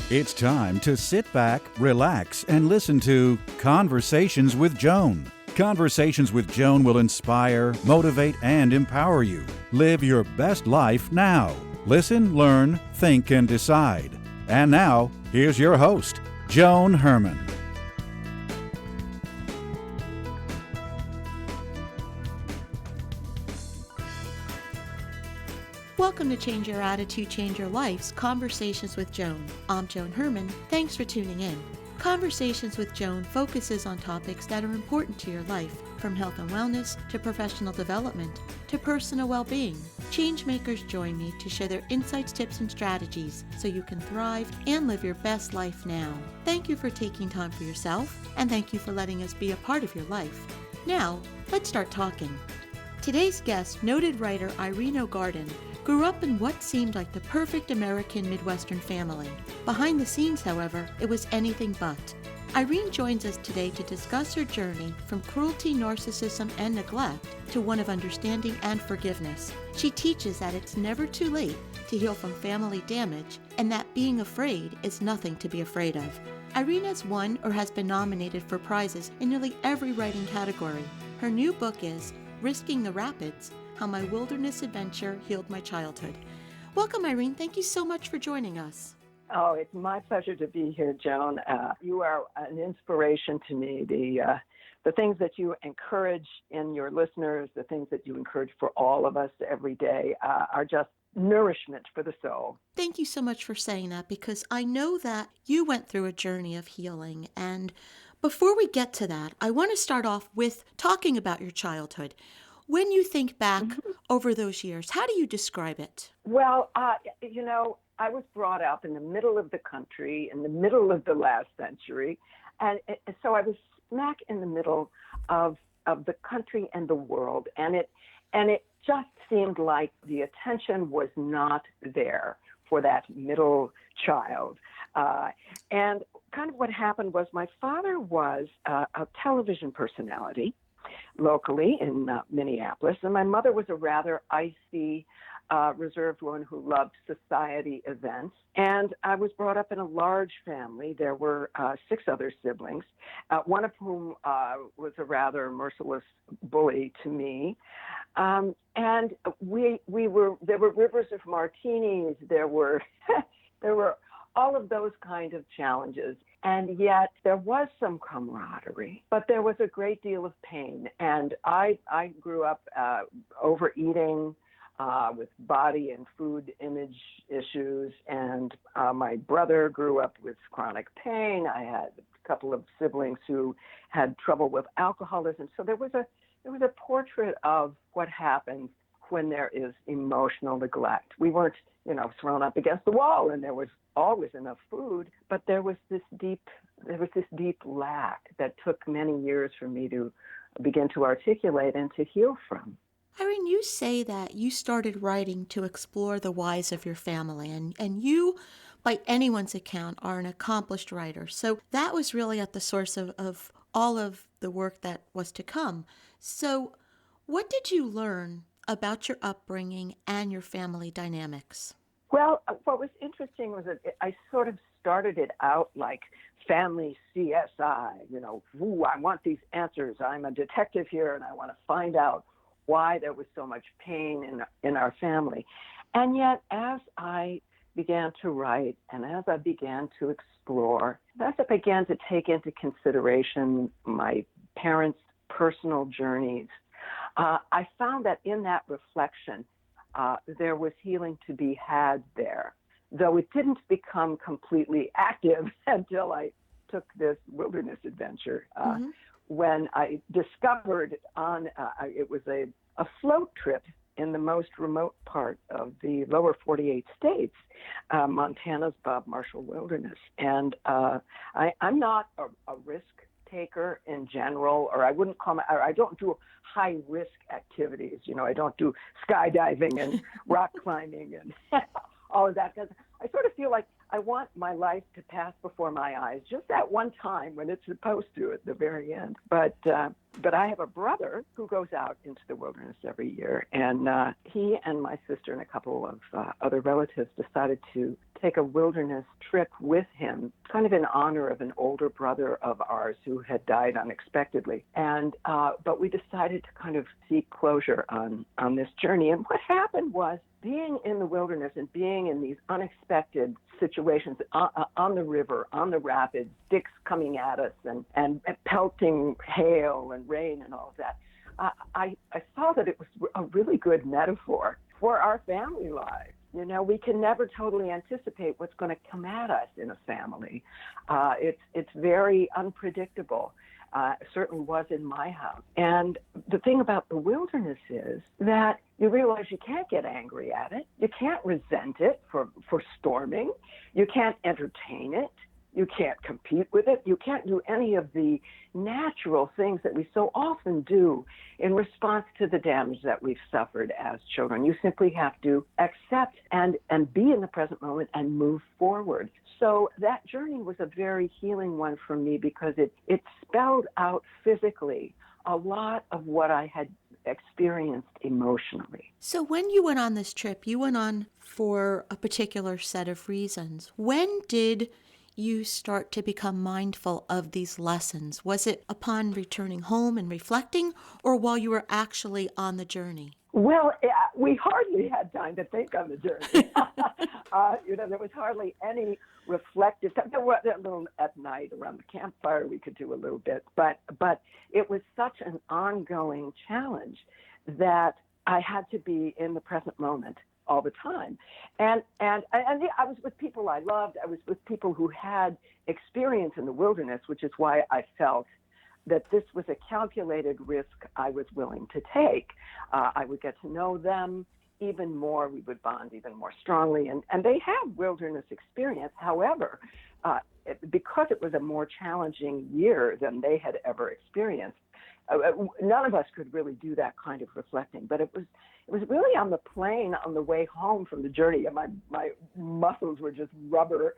It's time to sit back, relax, and listen to Conversations with Joan. Conversations with Joan will inspire, motivate, and empower you. Live your best life now. Listen, learn, think, and decide. And now, here's your host, Joan Herman. Welcome to Change Your Attitude, Change Your Life's Conversations with Joan. I'm Joan Herman. Thanks for tuning in. Conversations with Joan focuses on topics that are important to your life, from health and wellness to professional development to personal well-being. Changemakers join me to share their insights, tips, and strategies so you can thrive and live your best life now. Thank you for taking time for yourself, and thank you for letting us be a part of your life. Now, let's start talking. Today's guest, noted writer Irene O'Garden, grew up in what seemed like the perfect American Midwestern family. Behind the scenes, however, it was anything but. Irene joins us today to discuss her journey from cruelty, narcissism, and neglect to one of understanding and forgiveness. She teaches that it's never too late to heal from family damage and that being afraid is nothing to be afraid of. Irene has won or has been nominated for prizes in nearly every writing category. Her new book is Risking the Rapids: How My Wilderness Adventure Healed My Childhood. Welcome, Irene. Thank you so much for joining us. Oh, it's my pleasure to be here, Joan. You are an inspiration to me. The things that you encourage in your listeners, the things that you encourage for all of us every day are just nourishment for the soul. Thank you so much for saying that, because I know that you went through a journey of healing. And before we get to that, I want to start off with talking about your childhood. When you think back over those years, how do you describe it? Well, I was brought up in the middle of the country, in the middle of the last century. And so I was smack in the middle of the country and the world. And it just seemed like the attention was not there for that middle child. And kind of what happened was my father was a television personality locally in Minneapolis, and my mother was a rather icy, reserved woman who loved society events. And I was brought up in a large family. There were 6 other siblings, one of whom was a rather merciless bully to me. And there were rivers of martinis. There were all of those kind of challenges. And yet there was some camaraderie, but there was a great deal of pain. And I grew up overeating, with body and food image issues. And my brother grew up with chronic pain. I had a couple of siblings who had trouble with alcoholism. So there was a portrait of what happens when there is emotional neglect. We weren't, thrown up against the wall, and there was always enough food, but there was this deep lack that took many years for me to begin to articulate and to heal from. Irene, you say that you started writing to explore the whys of your family, and you, by anyone's account, are an accomplished writer. So that was really at the source of all of the work that was to come. So what did you learn about your upbringing and your family dynamics? Well, what was interesting was that I sort of started it out like family CSI, I want these answers. I'm a detective here, and I want to find out why there was so much pain in our family. And yet, as I began to write and as I began to explore, as I began to take into consideration my parents' personal journeys, I found that in that reflection, there was healing to be had there, though it didn't become completely active until I took this wilderness adventure. When I discovered it was a float trip in the most remote part of the lower 48 states, Montana's Bob Marshall Wilderness. And I'm not a risk taker in general, or I don't do high risk activities. I don't do skydiving and rock climbing and all of that, because I sort of feel like I want my life to pass before my eyes just that one time when it's supposed to at the very end. But I have a brother who goes out into the wilderness every year, and he and my sister and a couple of other relatives decided to take a wilderness trip with him, kind of in honor of an older brother of ours who had died unexpectedly. And but we decided to kind of seek closure on this journey. And what happened was, being in the wilderness and being in these unexpected situations on the river, on the rapids, sticks coming at us and pelting hail and rain and all of that, I saw that it was a really good metaphor for our family lives. You know, we can never totally anticipate what's going to come at us in a family. It's very unpredictable. It certainly was in my house. And the thing about the wilderness is that you realize you can't get angry at it. You can't resent it for storming. You can't entertain it. You can't compete with it. You can't do any of the natural things that we so often do in response to the damage that we've suffered as children. You simply have to accept and be in the present moment and move forward. So that journey was a very healing one for me, because it spelled out physically a lot of what I had experienced emotionally. So when you went on this trip, you went on for a particular set of reasons. When did you start to become mindful of these lessons? Was it upon returning home and reflecting, or while you were actually on the journey? Well, we hardly had time to think on the journey. There was hardly any reflective time. There was a little at night around the campfire we could do a little bit, but it was such an ongoing challenge that I had to be in the present moment all the time. And I was with people I loved. I was with people who had experience in the wilderness, which is why I felt that this was a calculated risk I was willing to take. I would get to know them even more. We would bond even more strongly. And they have wilderness experience. However, because it was a more challenging year than they had ever experienced, none of us could really do that kind of reflecting. But it was really on the plane on the way home from the journey. My muscles were just rubber,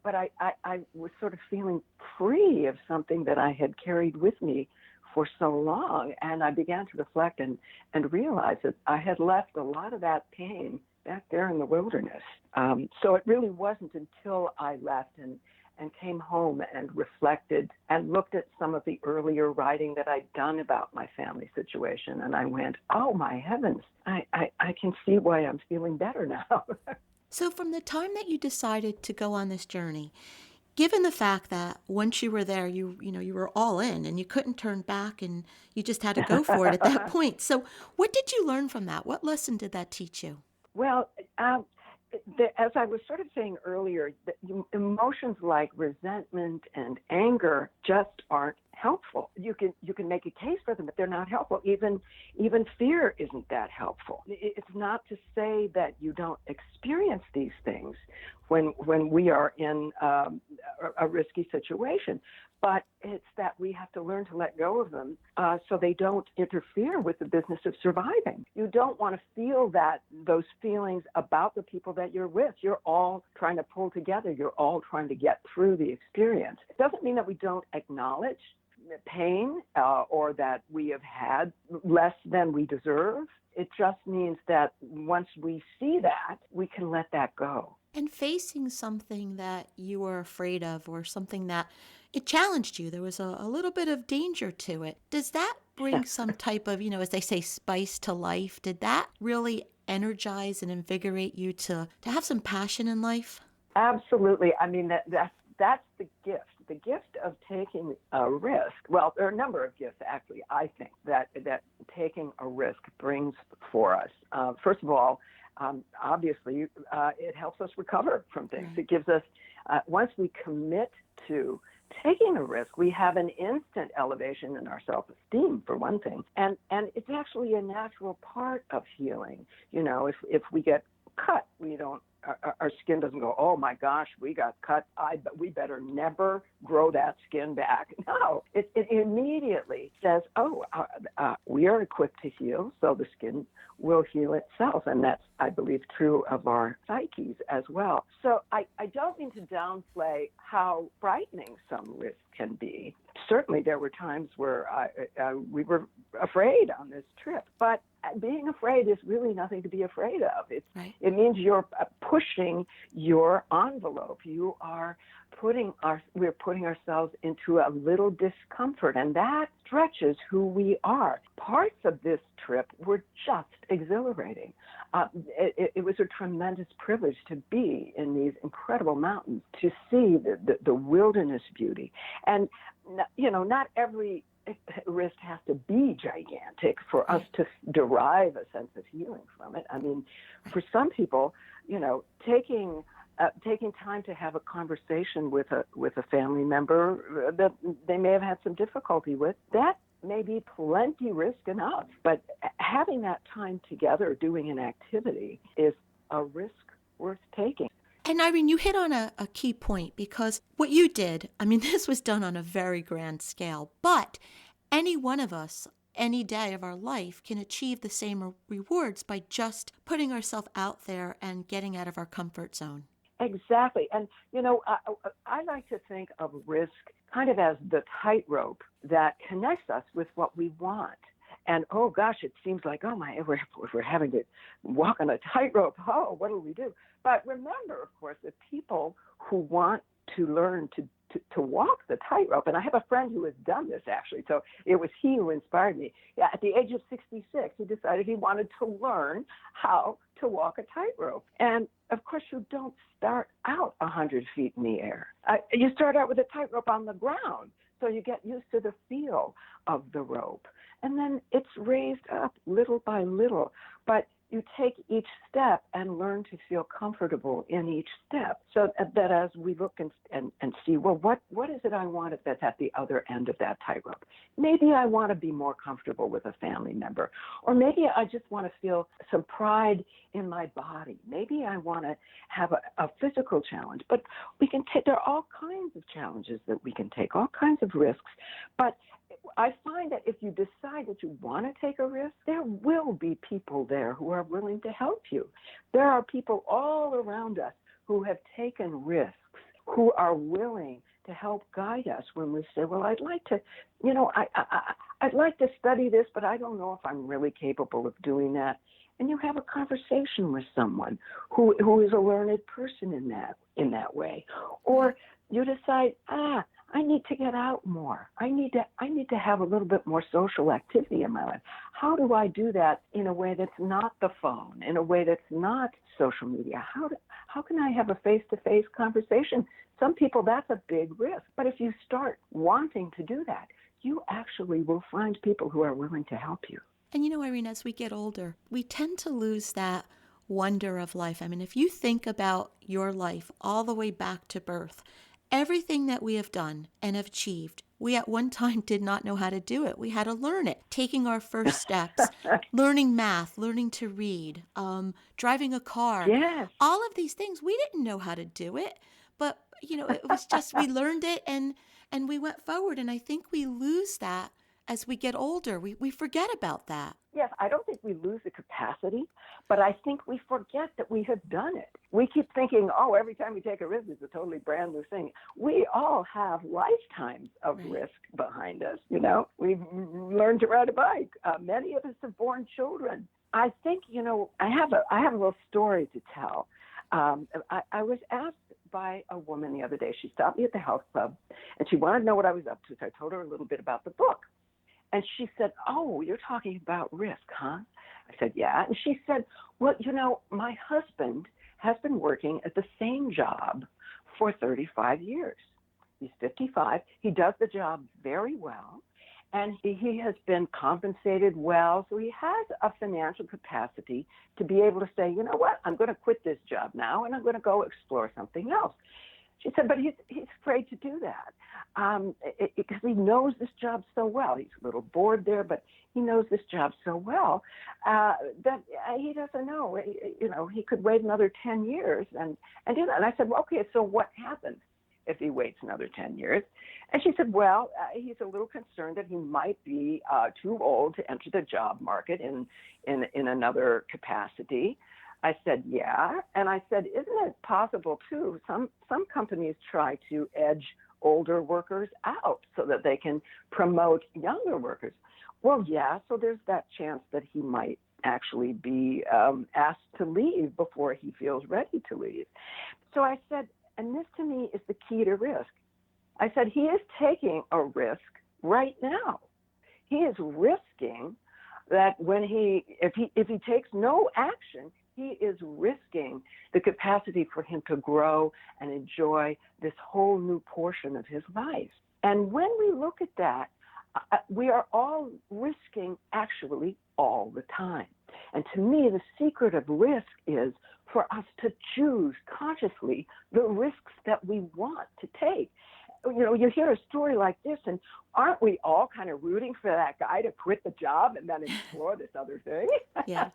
but I was sort of feeling free of something that I had carried with me for so long, and I began to reflect and realize that I had left a lot of that pain back there in the wilderness. So it really wasn't until I left and came home and reflected and looked at some of the earlier writing that I'd done about my family situation, and I went, oh my heavens, I can see why I'm feeling better now. So from the time that you decided to go on this journey, given the fact that once you were there, you were all in and you couldn't turn back and you just had to go for it at that point. So what did you learn from that? What lesson did that teach you? Well, as I was sort of saying earlier, emotions like resentment and anger just aren't helpful. You can make a case for them, but they're not helpful. Even fear isn't that helpful. It's not to say that you don't experience these things when we are in a risky situation, but it's that we have to learn to let go of them so they don't interfere with the business of surviving. You don't want to feel those feelings about the people that you're with. You're all trying to pull together. You're all trying to get through the experience. It doesn't mean that we don't acknowledge pain or that we have had less than we deserve. It just means that once we see that, we can let that go. And facing something that you were afraid of, or something that it challenged you, there was a little bit of danger to it. Does that bring some type of, as they say, spice to life? Did that really energize and invigorate you to have some passion in life? Absolutely. I mean, that's the gift. The gift of taking a risk. Well, there are a number of gifts, actually, I think, that taking a risk brings for us. First of all, obviously, it helps us recover from things. Right. It gives us, once we commit to taking a risk, we have an instant elevation in our self-esteem, for one thing. And it's actually a natural part of healing. If we get cut, we don't, our skin doesn't go, oh my gosh, we got cut. We better never grow that skin back. No, it immediately says, we we are equipped to heal, so the skin will heal itself. And that's, I believe, true of our psyches as well. So I don't mean to downplay how frightening some risk can be. Certainly there were times where we were afraid on this trip, but being afraid is really nothing to be afraid of. It means you're pushing your envelope. We're putting ourselves into a little discomfort, and that stretches who we are. Parts of this trip were just exhilarating. It was a tremendous privilege to be in these incredible mountains, to see the wilderness beauty. And, not every risk has to be gigantic for us to derive a sense of healing from it. I mean, for some people, taking time to have a conversation with a family member that they may have had some difficulty with, that may be plenty risk enough. But having that time together doing an activity is a risk worth taking. And Irene, you hit on a key point, because what you did, this was done on a very grand scale, but any one of us, any day of our life, can achieve the same rewards by just putting ourselves out there and getting out of our comfort zone. Exactly. And, I like to think of risk kind of as the tightrope that connects us with what we want. And, oh, gosh, it seems like, we're having to walk on a tightrope. Oh, what do we do? But remember, of course, that people who want to learn to walk the tightrope, and I have a friend who has done this, actually, so it was he who inspired me. Yeah, at the age of 66, he decided he wanted to learn how to walk a tightrope. And, of course, you don't start out 100 feet in the air. You start out with a tightrope on the ground, so you get used to the feel of the rope. And then it's raised up little by little. But you take each step and learn to feel comfortable in each step, so that as we look and see, well, what is it I want that's at the other end of that tightrope? Maybe I want to be more comfortable with a family member, or maybe I just want to feel some pride in my body. Maybe I want to have a physical challenge. But there are all kinds of challenges that we can take, all kinds of risks. But I find that if you decide that you want to take a risk, there will be people there who are willing to help you. There are people all around us who have taken risks, who are willing to help guide us when we say, well, I'd like to, I'd like to study this, but I don't know if I'm really capable of doing that. And you have a conversation with someone who is a learned person in that way. Or you decide, I need to get out more. I need to have a little bit more social activity in my life. How do I do that in a way that's not the phone, in a way that's not social media? How can I have a face-to-face conversation? Some people, that's a big risk. But if you start wanting to do that, you actually will find people who are willing to help you. And Irene, as we get older, we tend to lose that wonder of life. If you think about your life all the way back to birth, everything that we have done and have achieved, we at one time did not know how to do it. We had to learn it. Taking our first steps, learning math, learning to read, driving a car. Yes. All of these things, we didn't know how to do it. But, it was just, we learned it and we went forward. And I think we lose that as we get older. We forget about that. Yes, I don't think we lose the capacity, but I think we forget that we have done it. We keep thinking, every time we take a risk, it's a totally brand new thing. We all have lifetimes of risk behind us. We've learned to ride a bike. Many of us have born children. I think, I have a little story to tell. I was asked by a woman the other day. She stopped me at the health club, and she wanted to know what I was up to, so I told her a little bit about the book. And she said, "Oh, you're talking about risk, huh?" I said, "Yeah." And she said, "Well, my husband has been working at the same job for 35 years. He's 55. He does the job very well, and he has been compensated well. So he has a financial capacity to be able to say, you know what, I'm going to quit this job now, and I'm going to go explore something else." She said, but he's afraid to do that because he knows this job so well. He's a little bored there, but he knows this job so well that he doesn't know. He could wait another 10 years and do that. And I said, well, okay, so what happens if he waits another 10 years? And she said, well, he's a little concerned that he might be too old to enter the job market in another capacity. I said, yeah. And I said, isn't it possible, too? Some companies try to edge older workers out so that they can promote younger workers. Well, yeah, so there's that chance that he might actually be asked to leave before he feels ready to leave. So I said, and this to me is the key to risk. I said, he is taking a risk right now. He is risking that if he takes no action, he is risking the capacity for him to grow and enjoy this whole new portion of his life. And when we look at that, we are all risking actually all the time. And to me, the secret of risk is for us to choose consciously the risks that we want to take. You know, you hear a story like this, and aren't we all kind of rooting for that guy to quit the job and then explore this other thing? Yeah.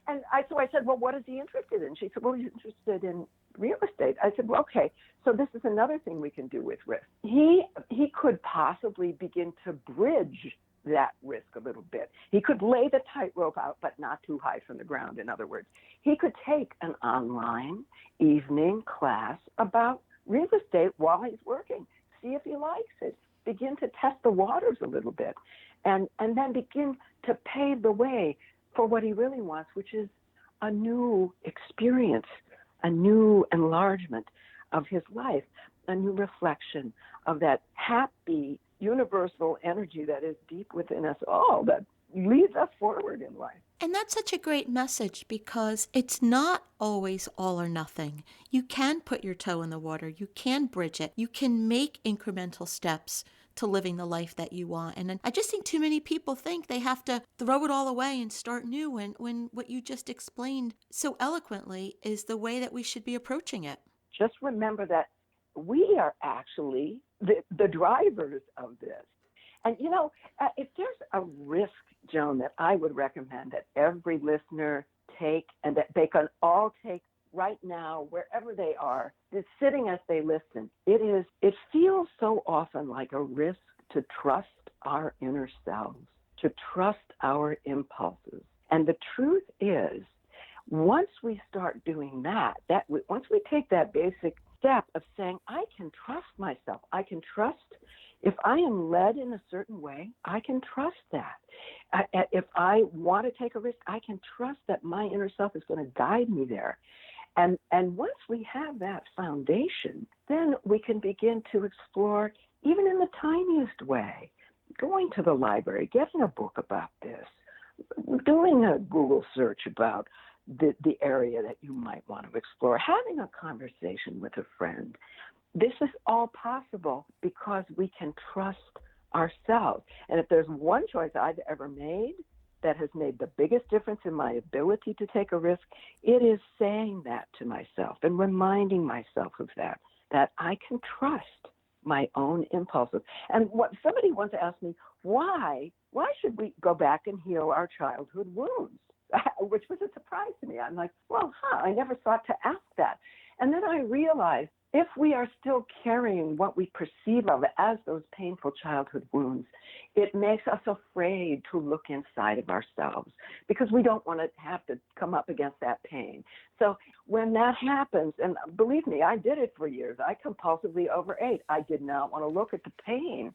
And so I said, well, what is he interested in? She said, well, he's interested in real estate. I said, well, okay, so this is another thing we can do with risk. He could possibly begin to bridge that risk a little bit. He could lay the tightrope out, but not too high from the ground. In other words, he could take an online evening class about real estate while he's working, see if he likes it, begin to test the waters a little bit, and then begin to pave the way for what he really wants, which is a new experience, a new enlargement of his life, a new reflection of that happy, universal energy that is deep within us all, that leads us forward in life. And that's such a great message because it's not always all or nothing. You can put your toe in the water. You can bridge it. You can make incremental steps to living the life that you want. And I just think too many people think they have to throw it all away and start new when what you just explained so eloquently is the way that we should be approaching it. Just remember that we are actually the drivers of this. And, you know, if there's a risk, Joan, that I would recommend that every listener take and that they can all take right now, wherever they are, is sitting as they listen. It feels so often like a risk to trust our inner selves, to trust our impulses. And the truth is, once we start doing that, once we take that basic step of saying, I can trust myself, I can trust if I am led in a certain way, I can trust that. If I want to take a risk, I can trust that my inner self is going to guide me there. And once we have that foundation, then we can begin to explore, even in the tiniest way, going to the library, getting a book about this, doing a Google search about the area that you might want to explore, having a conversation with a friend. This is all possible because we can trust ourselves. And if there's one choice I've ever made that has made the biggest difference in my ability to take a risk, it is saying that to myself and reminding myself of that I can trust my own impulses. And what somebody once asked me, why should we go back and heal our childhood wounds? Which was a surprise to me. I'm like, well, I never thought to ask that. And then I realized if we are still carrying what we perceive of as those painful childhood wounds, it makes us afraid to look inside of ourselves because we don't want to have to come up against that pain. So when that happens, and believe me, I did it for years. I compulsively overate. I did not want to look at the pain.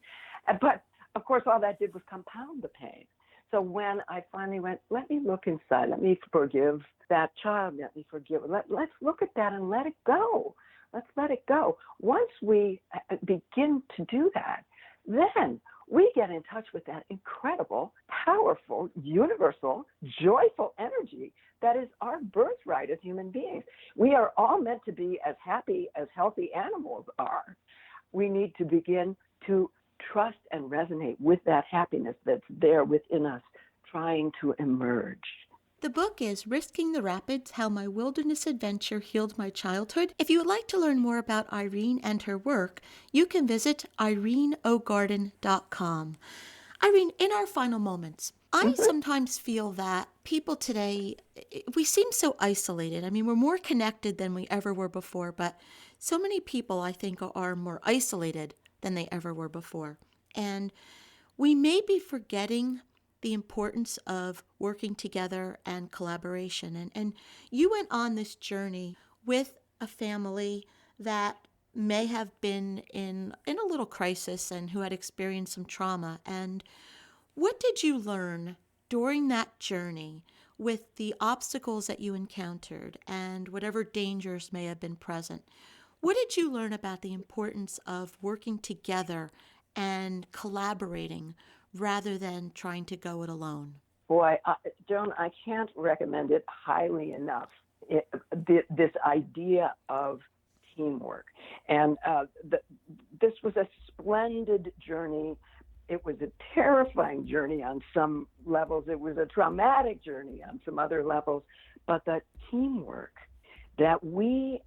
But, of course, all that did was compound the pain. So when I finally went, let me look inside, let me forgive that child, let me forgive it. Let's look at that and let it go. Let's let it go. Once we begin to do that, then we get in touch with that incredible, powerful, universal, joyful energy that is our birthright as human beings. We are all meant to be as happy as healthy animals are. We need to begin to trust and resonate with that happiness that's there within us, trying to emerge. The book is Risking the Rapids, How My Wilderness Adventure Healed My Childhood. If you would like to learn more about Irene and her work, you can visit IreneO'Garden.com. Irene, in our final moments, I sometimes feel that people today, we seem so isolated. I mean, we're more connected than we ever were before, but So many people, I think, are more isolated than they ever were before. And we may be forgetting the importance of working together and collaboration. And you went on this journey with a family that may have been in a little crisis and who had experienced some trauma. And what did you learn during that journey with the obstacles that you encountered and whatever dangers may have been present? What did you learn about the importance of working together and collaborating rather than trying to go it alone? Boy, Joan, I can't recommend it highly enough. This idea of teamwork. And this was a splendid journey. It was a terrifying journey on some levels. It was a traumatic journey on some other levels. But the teamwork that we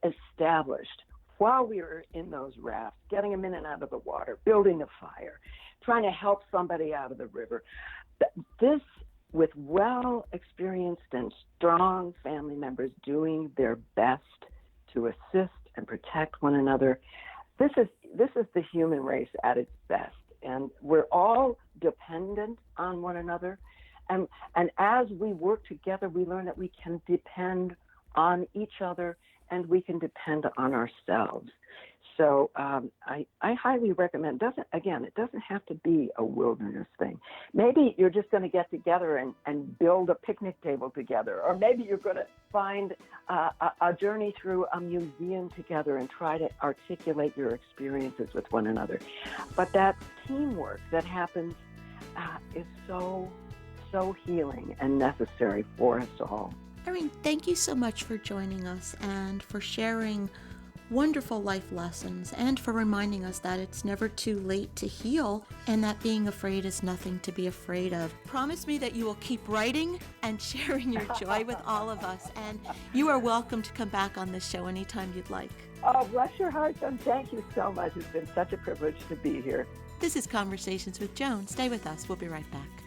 established while we were in those rafts, getting them in and out of the water, building a fire, trying to help somebody out of the river, this with well-experienced and strong family members doing their best to assist and protect one another, this is the human race at its best. And we're all dependent on one another. And as we work together, we learn that we can depend on each other and we can depend on ourselves. So I highly recommend, it doesn't have to be a wilderness thing. Maybe you're just going to get together and build a picnic table together, or maybe you're going to find a journey through a museum together and try to articulate your experiences with one another. But that teamwork that happens is so healing and necessary for us all. Irene, thank you so much for joining us and for sharing wonderful life lessons and for reminding us that it's never too late to heal and that being afraid is nothing to be afraid of. Promise me that you will keep writing and sharing your joy with all of us, and you are welcome to come back on this show anytime you'd like. Oh, bless your heart, and thank you so much. It's been such a privilege to be here. This is Conversations with Joan. Stay with us. We'll be right back.